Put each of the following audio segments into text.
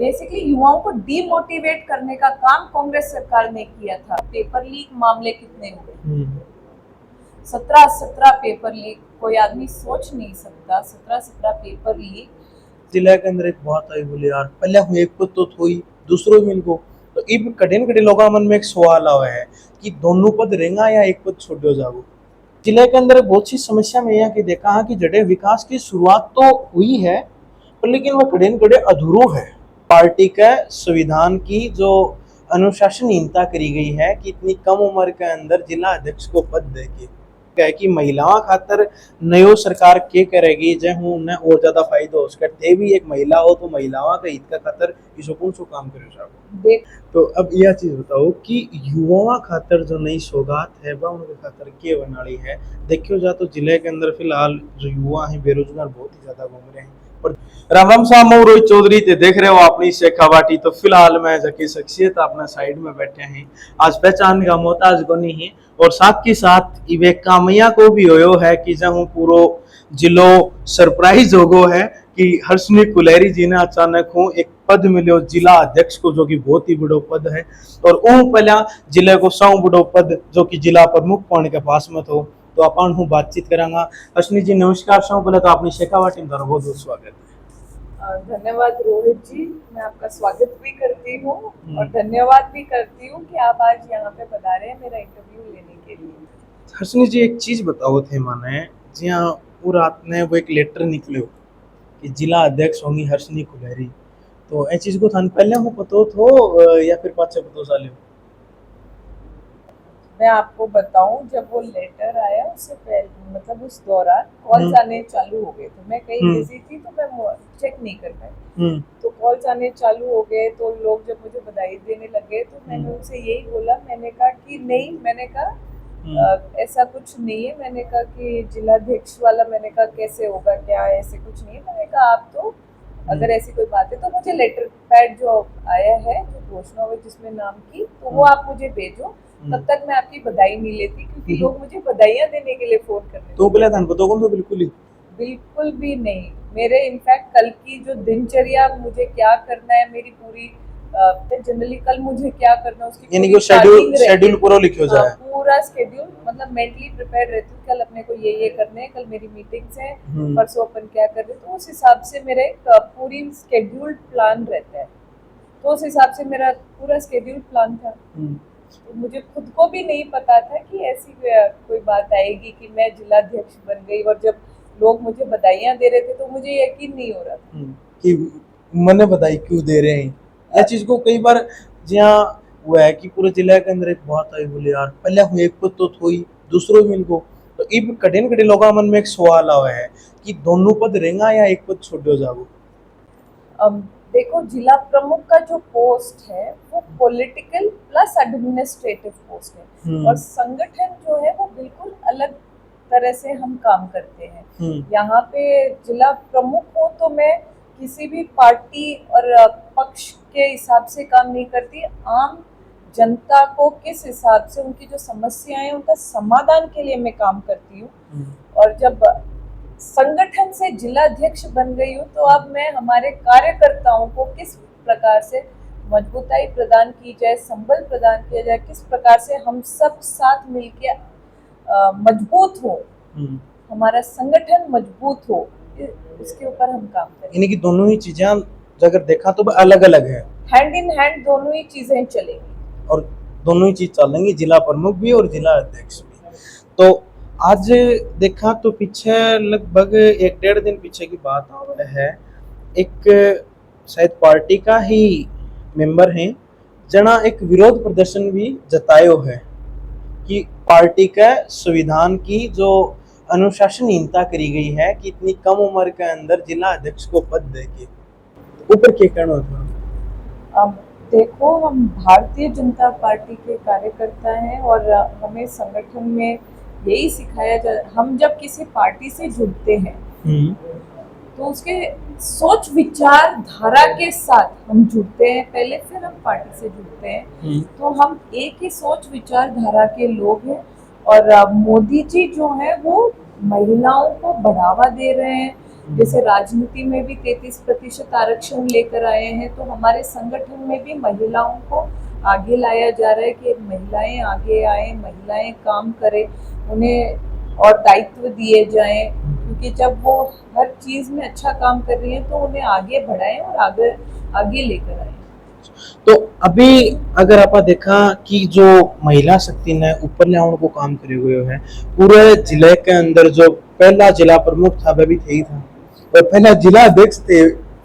Basically युवाओं को demotivate करने का काम कांग्रेस सरकार ने किया था। पेपर लीक मामले कितने हुए, 17 पेपर लीक, कोई आदमी सोच नहीं सकता 17 पेपर लीक। जिले के अंदर एक बात आई, बोले यार पहले हम एक पद तो थोड़ी दूसरों में इनको तो इब कठिन कठिन लोगों मन में एक सवाल आवा है कि दोनों पद रहेंगा या एक पद छोड़ो जाओ। जिले के अंदर बहुत सी समस्या में यह कि देखा है कि जड़े विकास की शुरुआत तो हुई है पर लेकिन वह कठिन कड़े अधूरो है। पार्टी का संविधान की जो अनुशासनहीनता करी गई है कि इतनी कम उम्र के अंदर जिला अध्यक्ष को पद दे के है कि महिलाओं खातर नयो सरकार के करेगी जय हूं उन्हें और ज्यादा फायदा हो सके ते भी एक महिला हो तो महिलाओं का हित का खातर इसो कौन सो काम करे जाओ। तो अब यह चीज बताओ कि युवाओं खातर जो नई सौगात है वह उनके खातर के बनाड़ी है। देखियो जा तो जिले के अंदर फिलहाल जो युवा है बेरोजगार बहुत ही ज्यादा घूम रहे हैं। पर राम राम साहब मैं रोहित चौधरी ते देख रहे हो अपनी शेखा बाटी। तो फिलहाल मैं जकी शख्सियत अपना साइड में बैठे हैं आज पहचान का मोहताज को नहीं है और साथ के साथ इवे कामया को भी होयो है कि जब पूरो जिलो सरप्राइज हो गो है कि हर्षनी कुलेरी जी ने अचानक हूँ एक पद मिलो जिला अध्यक्ष को जो कि बहुत ही बड़ो पद है और ऊ पहला जिले को सौ बड़ो पद जो कि जिला प्रमुख पौने के पास में तो अपन हूँ बातचीत करांगा। हर्षनी जी नमस्कार। सौ पहले तो अपनी शेखावाटी में बहुत बहुत स्वागत है। धन्यवाद रोहित जी, मैं आपका स्वागत भी करती हूँ और धन्यवाद भी करती हूँ कि आप आज यहाँ पे पधारे हैं मेरा इंटरव्यू लेने के लिए। हर्षनी जी एक चीज बताओ थे माने जिया वो रात ने वो एक लेटर निकलो कि जिला अध्यक्ष होंगी हर्षनी कुलेरी तो ए चीज को थान पहले हो पतो थो या फिर पाछे पतो सालियो। मैं आपको बताऊं जब वो लेटर आया उससे पहले मतलब उस दौरान कॉल्स आने चालू हो गए थे। मैं कहीं बिजी थी तो मैं चेक नहीं कर पाई। तो कॉल्स आने चालू हो गए तो लोग जब मुझे बधाई देने लगे तो मैंने उनसे यही बोला, मैंने कहा कि नहीं, मैंने कहा ऐसा कुछ नहीं है। मैंने कहा कि जिलाध्यक्ष वाला, मैंने कहा कैसे होगा, क्या ऐसे कुछ नहीं है। मैंने कहा आप तो अगर ऐसी कोई बात है तो मुझे लेटर पैड जो आया है जो घोषणा हुई जिसमें नाम की तो वो आप मुझे भेजो, तब तक मैं आपकी बधाई नहीं लेती क्योंकि लोग मुझे बधाइयां देने के लिए फोन कर रहे तो बोले थान पतो कौन तो बिल्कुल भी नहीं। मेरे इनफैक्ट कल की जो दिनचर्या, मुझे क्या करना है, मेरी पूरी जनरली कल मुझे क्या करना है उसकी यानी कि शेड्यूल पूरा लिखो जाए। पूरा शेड्यूल मतलब मेंटली प्रिपेयर रहती हूँ। कल अपने को ये करने हैं, कल मेरी मीटिंग्स हैं, परसों अपन क्या कर रहे हैं, तो उस हिसाब से मेरे पूरी शेड्यूल्ड प्लान रहता है। तो उस हिसाब से मेरा पूरा शेड्यूल प्लान था। तो मुझे खुद को भी नहीं पता था कि ऐसी कोई बात आएगी कि मैं जिलाध्यक्ष बन गई। और जब लोग मुझे बधाइयां दे रहे थे तो मुझे यकीन नहीं हो रहा था कि मने बधाई क्यों दे रहे हैं। यह चीज को कई बार जहाँ वो है कि पूरे जिले के अंदर एक बात आई, बोले यार पहले हम एक पद तो थोड़ी दूसरों में इनको तो इब कठिन कठिन लोगों मन में एक सवाल आवा है कि दोनों पद रहेंगा या एक पद छोड़ो जाओ। देखो, जिला प्रमुख का जो पोस्ट है वो पॉलिटिकल प्लस एडमिनिस्ट्रेटिव पोस्ट है और संगठन जो है वो बिल्कुल अलग तरह से हम काम करते हैं। यहाँ पे जिला प्रमुख हो तो मैं किसी भी पार्टी और पक्ष के हिसाब से काम नहीं करती। आम जनता को किस हिसाब से उनकी जो समस्याएं हैं उनका समाधान के लिए मैं काम करती हूँ। और जब संगठन से जिलाध्यक्ष बन गई हूँ तो अब मैं हमारे कार्यकर्ताओं को किस प्रकार से मजबूताई प्रदान की जाए, संबल प्रदान किया जाए, किस प्रकार से हम सब साथ मिलके मजबूत हो, हमारा संगठन मजबूत हो, इसके ऊपर हम काम करें। यानी कि दोनों ही चीजें अगर देखा तो अलग अलग है, हैंड इन हैंड दोनों ही चीजें चलेंगी और दोनों ही चीज चलेंगी, जिला प्रमुख भी और जिला अध्यक्ष भी। तो आज देखा तो पीछे लगभग 1-1.5 दिन पीछे की बात है, एक शायद पार्टी का ही मेंबर है जना एक विरोध प्रदर्शन भी जतायो है कि पार्टी का संविधान की जो अनुशासनहीनता करी गई है कि इतनी कम उम्र के अंदर जिला अध्यक्ष को पद दे के ऊपर क्या कहना था। अब देखो, हम भारतीय जनता पार्टी के कार्यकर्ता हैं और हमें संगठन में यही सिखाया जा, हम जब किसी पार्टी से जुड़ते हैं तो उसके सोच विचार धारा के साथ हम जुड़ते हैं पहले, फिर हम पार्टी से जुड़ते हैं। तो हम एक ही सोच विचार धारा के लोग हैं और मोदी जी जो है वो महिलाओं को बढ़ावा दे रहे हैं, जैसे राजनीति में भी 33% आरक्षण लेकर आए हैं, तो हमारे संगठन में भी महिलाओं को आगे लाया जा रहा है कि महिलाएं आगे आए, महिलाएं काम करें, उन्हें और दायित्व दिए जाएं, क्योंकि जब वो हर चीज़ में अच्छा काम कर रही हैं तो उन्हें आगे बढ़ाएं और आगे आगे लेकर आए। तो अभी अगर आप देखा कि जो महिला शक्ति ने ऊपर ले आने को काम करे हुए है, पूरे जिले के अंदर जो पहला जिला प्रमुख था वह भी थे ही था, और पहला जिला अध्यक्ष थे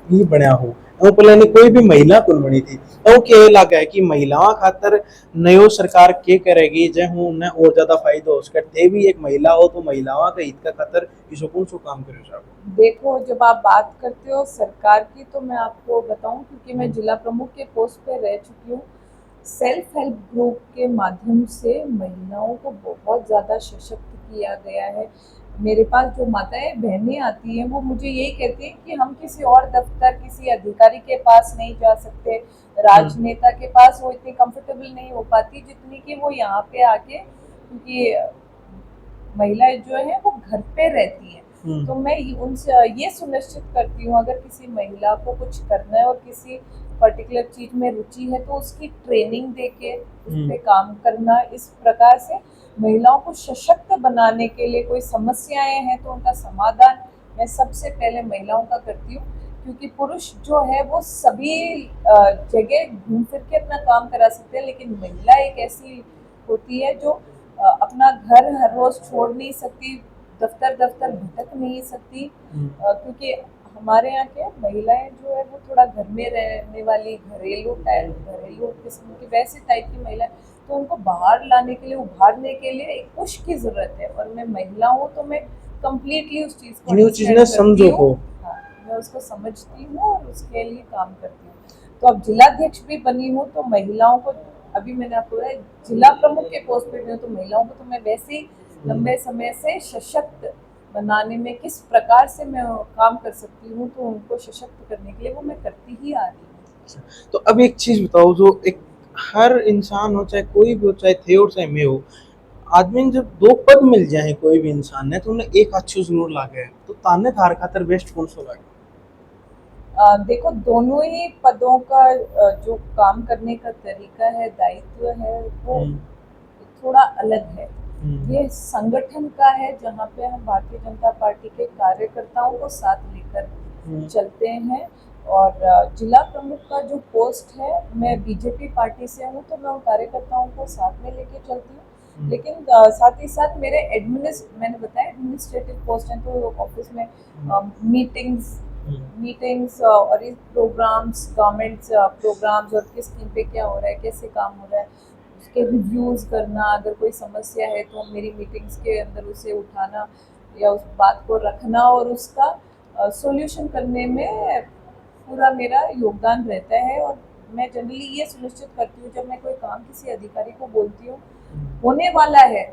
ही बनया हो, तो पहले ने कोई भी महिला कौन बनी थी, तो के लगा है कि महिलाओं खातर नयो सरकार के करेगी जय हूं उन्हें और ज्यादा फायदा हो सके, थे भी एक महिला हो तो महिलाओं का हित का खातर इसो कौन सो काम करे जाओ। देखो, जब आप बात करते हो सरकार की, तो मैं आपको बताऊं, क्योंकि मैं जिला प्रमुख के पोस्ट पे रह चुकी हूँ, सेल्फ हेल्प ग्रुप के माध्यम से महिलाओं को बहुत ज़्यादा सशक्त किया गया है। मेरे पास जो माताएं बहनें आती हैं वो मुझे यही कहती हैं कि हम किसी और दफ्तर, किसी अधिकारी के पास नहीं जा सकते, राजनेता के पास वो इतनी कंफर्टेबल नहीं हो पाती जितनी कि वो यहाँ पे आके, क्योंकि महिलाएं जो है वो घर पे रहती हैं, तो मैं उनसे ये सुनिश्चित करती हूँ, अगर किसी महिला को कुछ करना है और किसी पर्टिकुलर चीज में रुचि है तो उसकी ट्रेनिंग देके उस पे काम करना, इस प्रकार से महिलाओं को सशक्त बनाने के लिए कोई समस्याएं हैं तो उनका समाधान मैं सबसे पहले महिलाओं का करती हूँ, क्योंकि पुरुष जो है वो सभी जगह घूम फिर के अपना काम करा सकते हैं, लेकिन महिला एक ऐसी होती है जो अपना घर हर रोज छोड़ नहीं सकती, दफ्तर दफ्तर भटक नहीं सकती, क्योंकि हमारे यहाँ के महिलाएं जो है वो थोड़ा घर में रहने वाली घरेलू किस्म की वैसे टाइप की महिला, तो उनको बाहर लाने के लिए, उभारने के लिए एक पुश की जरूरत है, और मैं महिला हूँ तो मैं कंप्लीटली उस चीज को understand समझो हो। हाँ, मैं उसको समझती हूँ और उसके लिए काम करती हूँ। तो अब जिलाध्यक्ष भी बनी हूँ तो महिलाओं को, अभी मैंने आपको बताया जिला प्रमुख के पोस्ट पे हूँ, तो महिलाओं को तो मैं वैसे ही लंबे समय से सशक्त बनाने में किस प्रकार से मैं काम कर सकती हूँ, तो उनको सशक्त करने के लिए वो मैं करती ही आ रही हूँ। तो अब एक चीज बताओ, जो एक हर इंसान हो, चाहे कोई भी हो, चाहे थे और चाहे मैं हो, आदमी ने जब दो पद मिल जाए कोई भी इंसान ने तो उन्हें एक अच्छी जरूर लागे, तो ताने थार खातर बेस्ट कौन सा लागे? देखो, दोनों ही पदों का जो काम करने का तरीका है, दायित्व है, वो थोड़ा अलग है। ये संगठन का है जहाँ पे हम भारतीय जनता पार्टी के कार्यकर्ताओं को साथ लेकर चलते हैं, और जिला प्रमुख का जो पोस्ट है, मैं बीजेपी पार्टी से हूँ तो मैं उन कार्यकर्ताओं को साथ में लेके चलती हूँ, लेकिन साथ ही साथ मेरे मैंने बताया एडमिनिस्ट्रेटिव पोस्ट है, तो ऑफिस में मीटिंग्स और इस प्रोग्राम्स, गवर्नमेंट्स प्रोग्राम्स और किस स्कीम पे क्या हो रहा है, कैसे काम हो रहा है, उसके रिव्यूज़ करना, अगर कोई समस्या है तो मेरी मीटिंग्स के अंदर उसे उठाना या उस बात को रखना और उसका सॉल्यूशन करने में पूरा मेरा योगदान रहता है। और मैं जनरली ये सुनिश्चित करती हूँ, जब मैं कोई काम किसी अधिकारी को बोलती हूँ होने वाला है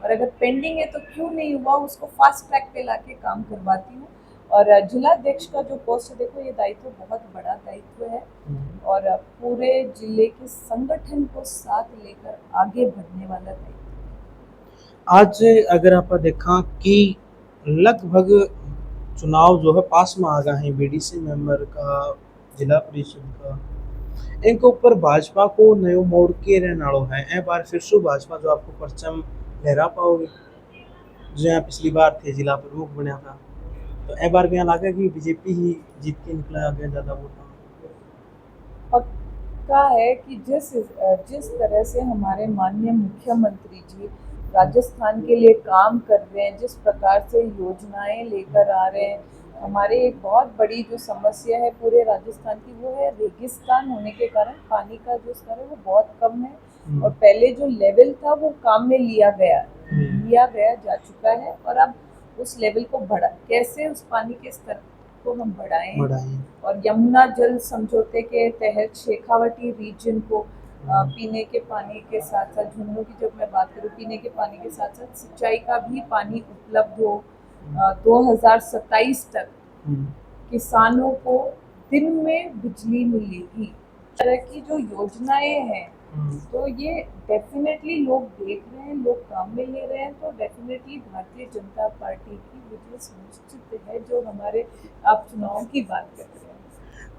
और अगर पेंडिंग है तो क्यों नहीं हुआ, उसको फास्ट ट्रैक पे लाके काम करवाती हूँ। और जिलाध्यक्ष का जो पोस्ट है, देखो ये दायित्व बहुत बड़ा दायित्व है और पूरे जिले के संगठन को साथ लेकर आगे बढ़ने वाला दायित्व। आज अगर आप देखा कि लगभग चुनाव जो है पास में आ गए हैं, बीडीसी मेंबर का, जिला परिषद का, इनके ऊपर भाजपा को नयो मोड़ के रहने वालों है, ए बार फिर से भाजपा जो आपको परचम लहरा पाओगे, जो यहाँ पिछली बार थे जिला प्रमुख बना था, तो ए बार भी यहाँ लगा कि बीजेपी ही जीत के निकला आगे ज्यादा वोट। पक्का है कि जिस तरह से हमारे माननीय मुख्यमंत्री जी राजस्थान के लिए काम कर रहे हैं, जिस प्रकार से योजनाएं लेकर आ रहे हैं, हमारे एक बहुत बड़ी जो समस्या है पूरे राजस्थान की, वो है रेगिस्तान होने के कारण पानी का जो स्तर है वो बहुत कम है, और पहले जो लेवल था वो काम में लिया गया जा चुका है, और अब उस लेवल को कैसे उस पानी के स्तर को हम बढ़ाएं। और यमुना जल समझौते के तहत शेखावटी रीजन को पीने के पानी के साथ साथ, झुंझुनू की जब मैं बात करूँ, पीने के पानी के साथ साथ सिंचाई का भी पानी उपलब्ध हो, 2027 तक किसानों को दिन में बिजली मिलेगी। इस तरह की जो योजनाएं हैं तो ये डेफिनेटली लोग देख रहे हैं, लोग काम में ले रहे हैं, तो डेफिनेटली भारतीय जनता पार्टी की विजय सुनिश्चित है, जो हमारे आप चुनाव की बात कर रहे हैं।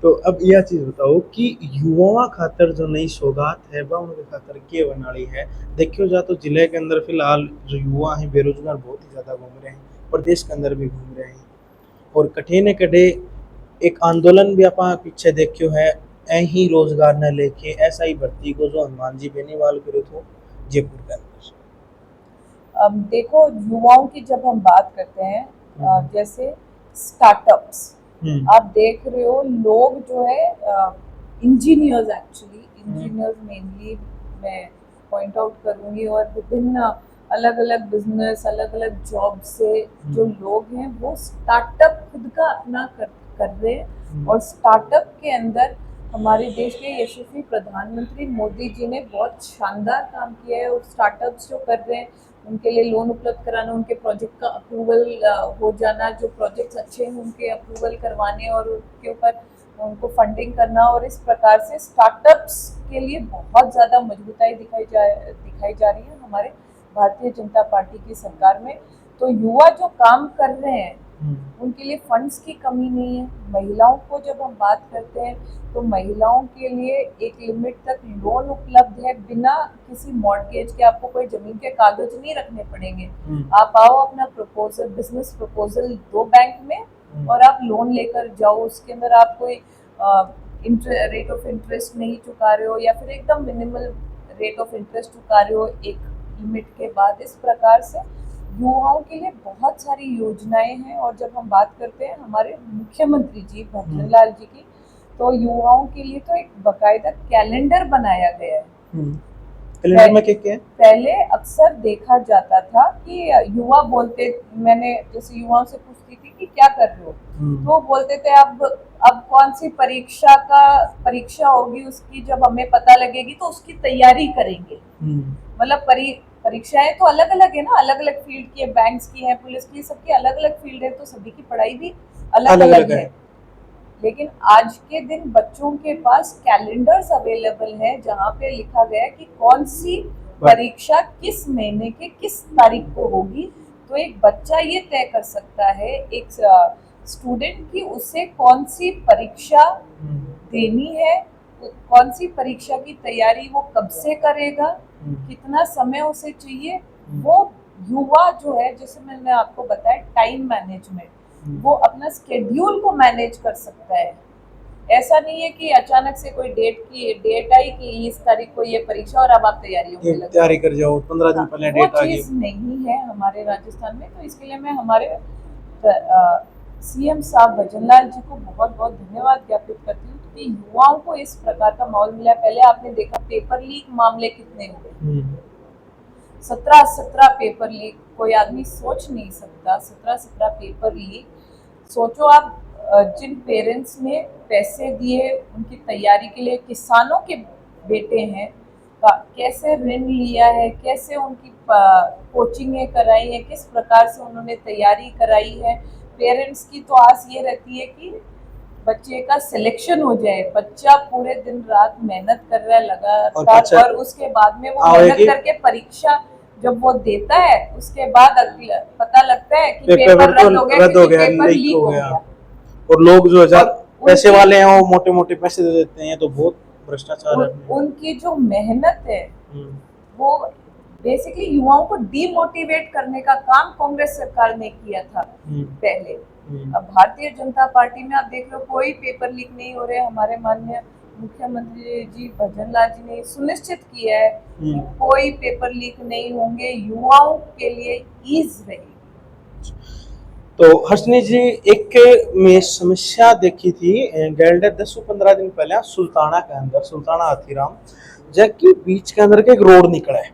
तो अब यह चीज बताओ कि युवाओं खातर जो नई सौगात है वह उनके खातर के बनाई है। देखियो जा तो जिले के अंदर फिलहाल जो युवा हैं बेरोजगार बहुत ही ज्यादा घूम रहे हैं, प्रदेश के अंदर भी घूम रहे हैं, और कठे न कठे एक आंदोलन भी आप पीछे देखियो है, ऐ ही रोजगार न लेके ऐसा ही भर्ती को जो हनुमान जी बेनीवाल करे थे जयपुर के अंदर। अब देखो, युवाओं की जब हम बात करते हैं, जैसे स्टार्टअप्स, आप देख रहे हो लोग जो है इंजीनियर्स, एक्चुअली इंजीनियर्स मेनली मैं पॉइंट आउट करूंगी, और विभिन्न अलग अलग बिजनेस, अलग अलग जॉब से जो लोग हैं वो स्टार्टअप खुद का अपना कर रहे हैं। और स्टार्टअप के अंदर हमारे देश के यशस्वी प्रधानमंत्री मोदी जी ने बहुत शानदार काम किया है। और स्टार्टअप्स जो कर रहे हैं उनके लिए लोन उपलब्ध कराना, उनके प्रोजेक्ट का अप्रूवल हो जाना, जो प्रोजेक्ट्स अच्छे हैं उनके अप्रूवल करवाने और उनके ऊपर उनको फंडिंग करना, और इस प्रकार से स्टार्टअप्स के लिए बहुत ज़्यादा मजबूताई दिखाई जा रही है हमारे भारतीय जनता पार्टी की सरकार में। तो युवा जो काम कर रहे हैं उनके लिए फंड्स की कमी नहीं है। महिलाओं को जब हम बात करते हैं तो महिलाओं के लिए एक लिमिट तक लोन उपलब्ध है, बिना किसी मॉर्गेज के। आपको कोई जमीन के कागज नहीं रखने पड़ेंगे, आप आओ अपना प्रपोजल, बिजनेस प्रपोजल दो बैंक में और आप लोन लेकर जाओ। उसके अंदर आप कोई रेट ऑफ इंटरेस्ट नहीं चुका रहे हो, या फिर एकदम मिनिमल रेट ऑफ इंटरेस्ट चुका रहे हो एक लिमिट के बाद। इस प्रकार से युवाओं के लिए बहुत सारी योजनाएं हैं। और जब हम बात करते हैं हमारे मुख्यमंत्री जी भजनलाल जी की, तो युवाओं के लिए तो एक बकायदा कैलेंडर बनाया गया है। कैलेंडर में क्या है? पहले अक्सर देखा जाता था कि युवा बोलते, मैंने जैसे युवाओं से पूछती थी कि क्या कर रहे हो, तो बोलते थे अब कौन सी परीक्षा होगी, उसकी जब हमें पता लगेगी तो उसकी तैयारी करेंगे। मतलब परीक्षाएं तो अलग अलग है ना, अलग अलग फील्ड की है, बैंक्स की है, पुलिस की, सबकी अलग अलग फील्ड है, तो सभी की पढ़ाई भी अलग अलग है। लेकिन आज के दिन बच्चों के पास कैलेंडर्स अवेलेबल है, जहाँ पे लिखा गया है कि कौन सी परीक्षा किस महीने के किस तारीख को होगी। तो एक बच्चा ये तय कर सकता है, एक स्टूडेंट, की उसे कौन सी परीक्षा देनी है, कौन सी परीक्षा की तैयारी वो कब से करेगा, कितना समय उसे चाहिए। वो युवा जो है, जैसे मैंने आपको बताया टाइम मैनेजमेंट, वो अपना स्केड्यूल को मैनेज कर सकता है। ऐसा नहीं है कि अचानक से कोई डेट आई कि इस तारीख को ये परीक्षा और अब आप तैयारी कर जाओ, 15 दिन पहले डेट आ गई। वो चीज नहीं है हमारे राजस्थान में। तो इसके लिए मैं हमारे सीएम साहब भजनलाल जी को बहुत बहुत धन्यवाद ज्ञापित करती हूँ कि युवाओं को इस प्रकार का माहौल मिला। पहले आपने देखा पेपर लीक मामले कितने हुए, 17 पेपर लीक, कोई आदमी सोच नहीं सकता 17 पेपर लीक। सोचो आप, जिन पेरेंट्स ने पैसे दिए उनकी तैयारी के लिए, किसानों के बेटे हैं, कैसे ऋण लिया है, कैसे उनकी कोचिंगें कराई है, किस प्रकार से उन्होंने तैयारी कराई है। पेरेंट्स की तो आस ये रहती है कि बच्चे का सिलेक्शन हो जाए। बच्चा पूरे दिन रात मेहनत कर रहा है लगातार, और उसके बाद में वो मेहनत करके परीक्षा जब वो देता है, उसके बाद पता लगता है कि पेपर रद्द हो गया, पेपर लीक हो गया। और लोग जो पैसे वाले हैं वो मोटे मोटे पैसे दे देते हैं, तो बहुत भ्रष्टाचार है। उनकी जो मेहनत है वो बेसिकली युवाओं को डीमोटिवेट करने का काम कांग्रेस सरकार ने किया था पहले। अब भारतीय जनता पार्टी में आप देख लो कोई पेपर लीक नहीं हो रहे। हमारे माननीय मुख्यमंत्री जी भजनलाल जी ने सुनिश्चित किया है कि कोई पेपर लीक नहीं होंगे, युवाओं के लिए ईज रहेगी। तो हर्षनी जी, एक मैं समस्या देखी थी गैलडे 10-15 दिन पहले सुल्ताना के अंदर, सुल्ताना हाथीराम जबकि बीच के अंदर के एक रोड निकला है,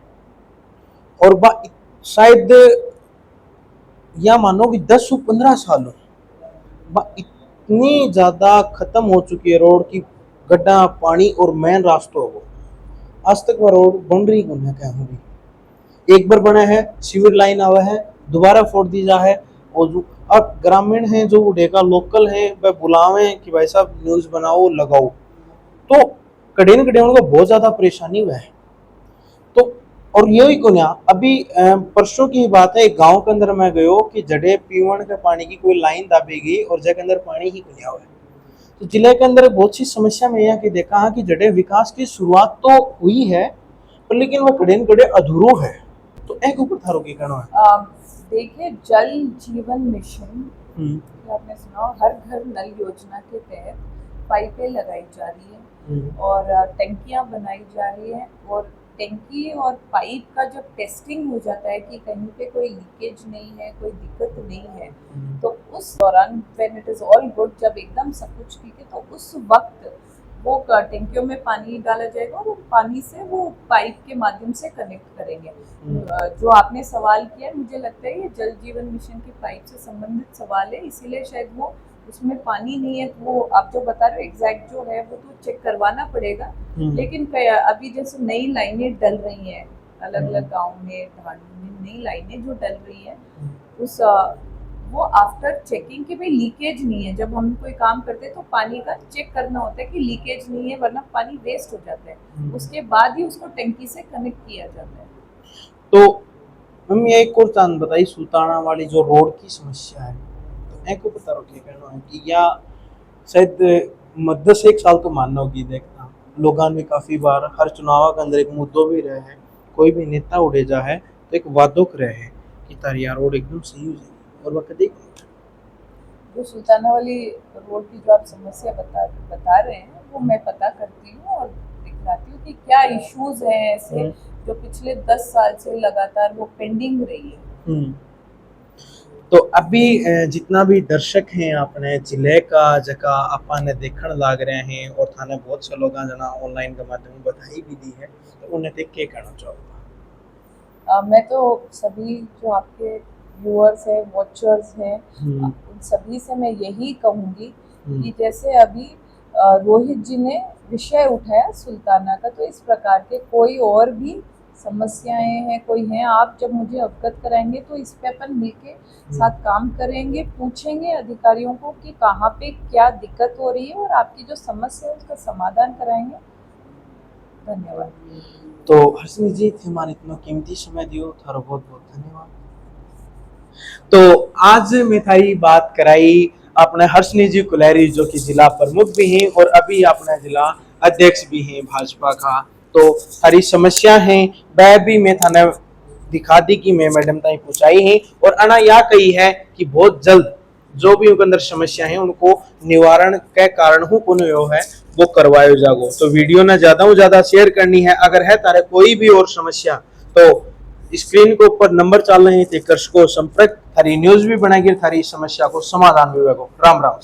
और शायद या मानो कि 10-15 सालों इतनी ज्यादा खत्म हो चुकी है रोड की, गड्ढा पानी और मेन रास्ता हो, आज तक वह रोड बन रही है क्या होगी। एक बार बना है, सीवर लाइन आवा है, दोबारा फोड़ दी जा है, और जो अब ग्रामीण हैं जो डेका लोकल हैं वह बुलावे कि भाई साहब न्यूज बनाओ लगाओ, तो कड़े न कड़े उनको बहुत ज्यादा परेशानी हुआ है। तो और यही को ना अभी परसों की बात है, एक गांव के अंदर मैं गयो कि जड़े पीवन के पानी की कोई लाइन दाबी गई और जगह अंदर पानी ही खुलिया हुआ है। तो जिले के अंदर बहुत सी समस्या में यह कि देखा है कि जड़े विकास की शुरुआत तो हुई है पर लेकिन वो कड़े न कड़े अधूरो है। तो एक ऊपर थारो की कहना है। देखिए, जल जीवन मिशन हम्म, कि आपने सुना हो, हर घर नल योजना के तहत पाइपें लगाई जा रही है और टंकियां बनाई जा रही है। और टंकी और पाइप का जब टेस्टिंग हो जाता है कि कहीं पे कोई लीकेज नहीं है, कोई दिक्कत नहीं है, तो उस दौरान when it is all good, जब एकदम सब कुछ ठीक है, तो उस वक्त वो टंकियों में पानी डाला जाएगा और पानी से वो पाइप के माध्यम से कनेक्ट करेंगे। जो आपने सवाल किया, मुझे लगता है ये जल जीवन मिशन की पाइप से संबंधित सवाल है, इसीलिए शायद वो उसमें पानी नहीं है। तो वो आप जो बता रहे हो एग्जैक्ट जो है वो तो चेक करवाना पड़ेगा। लेकिन अभी जैसे नई लाइनें डल रही हैं अलग अलग गाँव में, ढांडू में नई लाइनें जो डल रही हैं, उस वो आफ्टर चेकिंग कि भाई लीकेज नहीं है। जब हम कोई काम करते हैं तो पानी का चेक करना होता है कि लीकेज नहीं है, वरना पानी वेस्ट हो जाता है। उसके बाद ही उसको टंकी से कनेक्ट किया जाता है। तो हम ये एक और चांद बताई, सुल्ताना वाली जो रोड की समस्या है, तो एक ऊपर तारो क्या कहना है कि या शायद मध्य से एक साल तो मानना होगी देखना लोगान में काफी बार हर चुनाव के अंदर एक मुद्दों भी रहे हैं, कोई भी नेता उड़े जा है तो एक वादों रहे हैं कि तारी यार रोड एकदम सही हो जाएगी और वह कभी जो सुल्ताना वाली रोड की जो आप समस्या बता रहे हैं, वो मैं पता करती हूँ और दिखलाती हूँ कि क्या इश्यूज हैं ऐसे जो पिछले 10 साल से लगातार वो पेंडिंग रही है। तो अभी जितना भी दर्शक हैं अपने जिले का जगह अपन देखने लग रहे हैं और थाने बहुत से लोग जना ऑनलाइन के माध्यम बधाई भी दी है, तो उन्हें देख के कहना चाहूँगा। मैं तो सभी जो आपके व्यूअर्स हैं, वॉचर्स हैं, उन सभी से मैं यही कहूँगी कि जैसे अभी रोहित जी ने विषय उठाया सुल्ताना का, तो इस प्रकार के कोई और भी समस्याएं हैं, कोई हैं, आप जब मुझे अवगत कराएंगे तो इस पे अपन मिलके साथ काम करेंगे, पूछेंगे अधिकारियों को कि कहाँ पे क्या दिक्कत हो रही है और आपकी जो समस्या है उसका समाधान कराएंगे। धन्यवाद। तो हर्षिनी जी हमारे इतना कीमती समय दियो, थारो बहुत बहुत धन्यवाद। तो आज मैं थारी बात कराई अपने हर्षिनी जी कुलेरी जो कि जिला प्रमुख भी हैं और अभी अपने जिला अध्यक्ष भी हैं भाजपा का। तो सारी समस्या हैं वह भी मैं थाने दिखा दी कि मैं मैडम ताई पूछाई है और अना या कही है कि बहुत जल्द जो भी उनके अंदर समस्या है उनको निवारण के कारण हूँ कौन है वो करवायो जागो। तो वीडियो ना ज्यादा शेयर करनी है। अगर है तारे कोई भी और समस्या तो स्क्रीन के ऊपर नंबर चल रहे हैं, को संपर्क थारी न्यूज भी बनाएगी, थारी समस्या को समाधान भी होगा। राम राम।